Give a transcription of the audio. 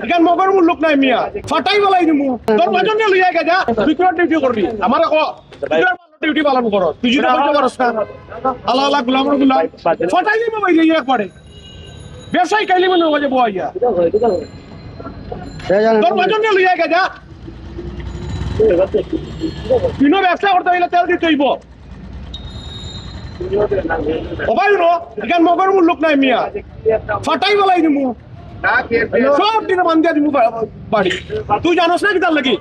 এখান মগর লোক নাই মিয়া ফাটাই বলাই দিমু তোর মাজন নিয়ে লইয়া গেছা তুই কোন ডিউটি করবি আমার কো ডিউটি পালন করো তুই যদি বলতে পারছ না আল্লাহ আল্লাহ গুলামর গুলাম ফাটাই দিমু ভাই একবারে ব্যবসায়ী কাইলি মনে হবে বইয়া তোর মাজন নিয়ে লইয়া গেছা তুই ব্যবসা করতে হইলে তেল দিতে হইব ওবাই নো এখান মগর লোক নাই মিয়া ফাটাই বলাই দিমু সব দিনে বান্ধিয়া দিমু বাড়ি তুই জানোস না কি তার লাগি